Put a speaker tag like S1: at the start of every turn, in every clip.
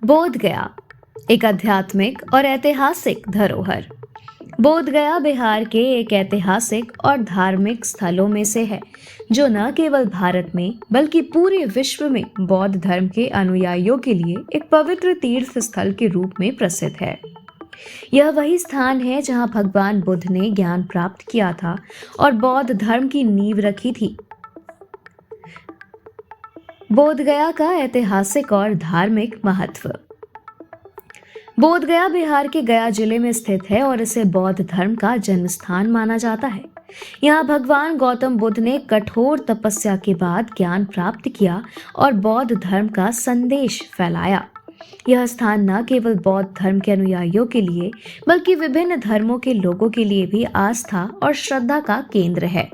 S1: बोध गया एक आध्यात्मिक और ऐतिहासिक धरोहर। बोध गया बिहार के एक ऐतिहासिक और धार्मिक स्थलों में से है जो न केवल भारत में बल्कि पूरे विश्व में बौद्ध धर्म के अनुयायियों के लिए एक पवित्र तीर्थ स्थल के रूप में प्रसिद्ध है। यह वही स्थान है जहां भगवान बुद्ध ने ज्ञान प्राप्त किया था और बौद्ध धर्म की नींव रखी थी। बोध गया का ऐतिहासिक और धार्मिक महत्व। बोध गया बिहार के गया जिले में स्थित है और इसे बौद्ध धर्म का जन्म स्थान माना जाता है। यहाँ भगवान गौतम बुद्ध ने कठोर तपस्या के बाद ज्ञान प्राप्त किया और बौद्ध धर्म का संदेश फैलाया। यह स्थान न केवल बौद्ध धर्म के अनुयायियों के लिए बल्कि विभिन्न धर्मों के लोगों के लिए भी आस्था और श्रद्धा का केंद्र है।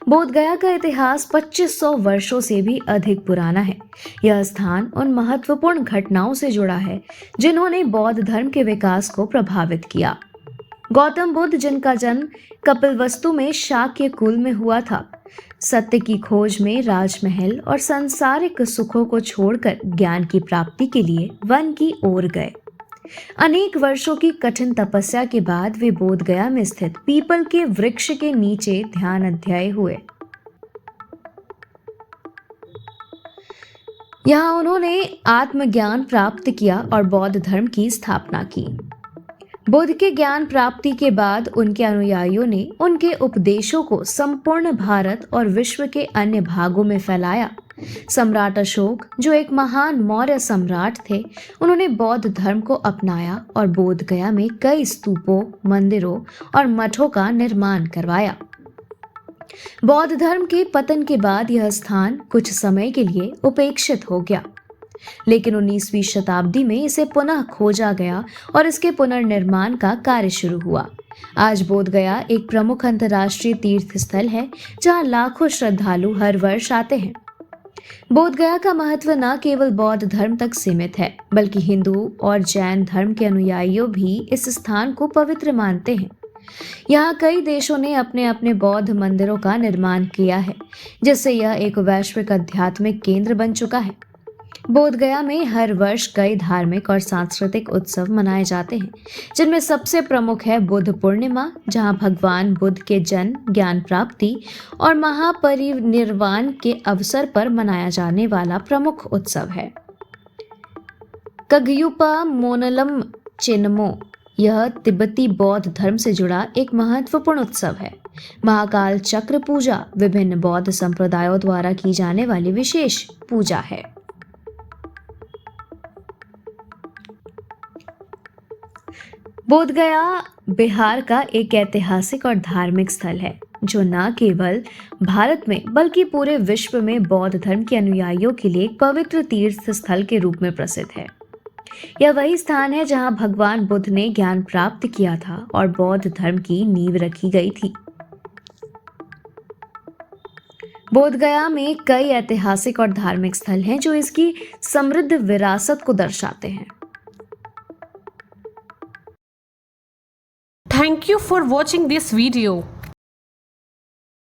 S1: बोध गया का इतिहास 2500 वर्षों से भी अधिक पुराना है। यह स्थान उन महत्वपूर्ण घटनाओं से जुड़ा है जिन्होंने बौद्ध धर्म के विकास को प्रभावित किया। गौतम बुद्ध, जिनका जन्म कपिलवस्तु में शाक्य कुल में हुआ था, सत्य की खोज में राजमहल और सांसारिक सुखों को छोड़कर ज्ञान की प्राप्ति के लिए वन की ओर गए। अनेक वर्षों की कठिन तपस्या के बाद वे बोध गया में स्थित पीपल के वृक्ष के नीचे ध्यान अध्याय हुए। यहाँ उन्होंने आत्मज्ञान प्राप्त किया और बौद्ध धर्म की स्थापना की। बुद्ध के ज्ञान प्राप्ति के बाद उनके अनुयायियों ने उनके उपदेशों को संपूर्ण भारत और विश्व के अन्य भागों में फैलाया। सम्राट अशोक, जो एक महान मौर्य सम्राट थे, उन्होंने बौद्ध धर्म को अपनाया और बोध गया में कई स्तूपों, मंदिरों और मठों का निर्माण करवाया। बौद्ध धर्म के पतन के बाद यह स्थान कुछ समय के लिए उपेक्षित हो गया, लेकिन 19वीं शताब्दी में इसे पुनः खोजा गया और इसके पुनर्निर्माण का कार्य शुरू हुआ। आज बोध गया एक प्रमुख अंतर्राष्ट्रीय तीर्थ स्थल है जहां लाखों श्रद्धालु हर वर्ष आते हैं। बोध गया का महत्व न केवल बौद्ध धर्म तक सीमित है, बल्कि हिंदू और जैन धर्म के अनुयायियों भी इस स्थान को पवित्र मानते हैं। यहाँ कई देशों ने अपने अपने बौद्ध मंदिरों का निर्माण किया है, जिससे यह एक वैश्विक आध्यात्मिक केंद्र बन चुका है। बोध गया में हर वर्ष कई धार्मिक और सांस्कृतिक उत्सव मनाए जाते हैं, जिनमें सबसे प्रमुख है बुद्ध पूर्णिमा, जहां भगवान बुद्ध के जन्म, ज्ञान प्राप्ति और महापरिनिर्वाण के अवसर पर मनाया जाने वाला प्रमुख उत्सव है। कग्युपा मोनलम चिन्मो, यह तिब्बती बौद्ध धर्म से जुड़ा एक महत्वपूर्ण उत्सव है। महाकाल चक्र पूजा विभिन्न बौद्ध संप्रदायों द्वारा की जाने वाली विशेष पूजा है। बोध गया बिहार का एक ऐतिहासिक और धार्मिक स्थल है जो न केवल भारत में बल्कि पूरे विश्व में बौद्ध धर्म के अनुयायियों के लिए एक पवित्र तीर्थ स्थल के रूप में प्रसिद्ध है। यह वही स्थान है जहां भगवान बुद्ध ने ज्ञान प्राप्त किया था और बौद्ध धर्म की नींव रखी गई थी। बोध गया में कई ऐतिहासिक और धार्मिक स्थल हैं जो इसकी समृद्ध विरासत को दर्शाते हैं।
S2: Thank you for watching this video.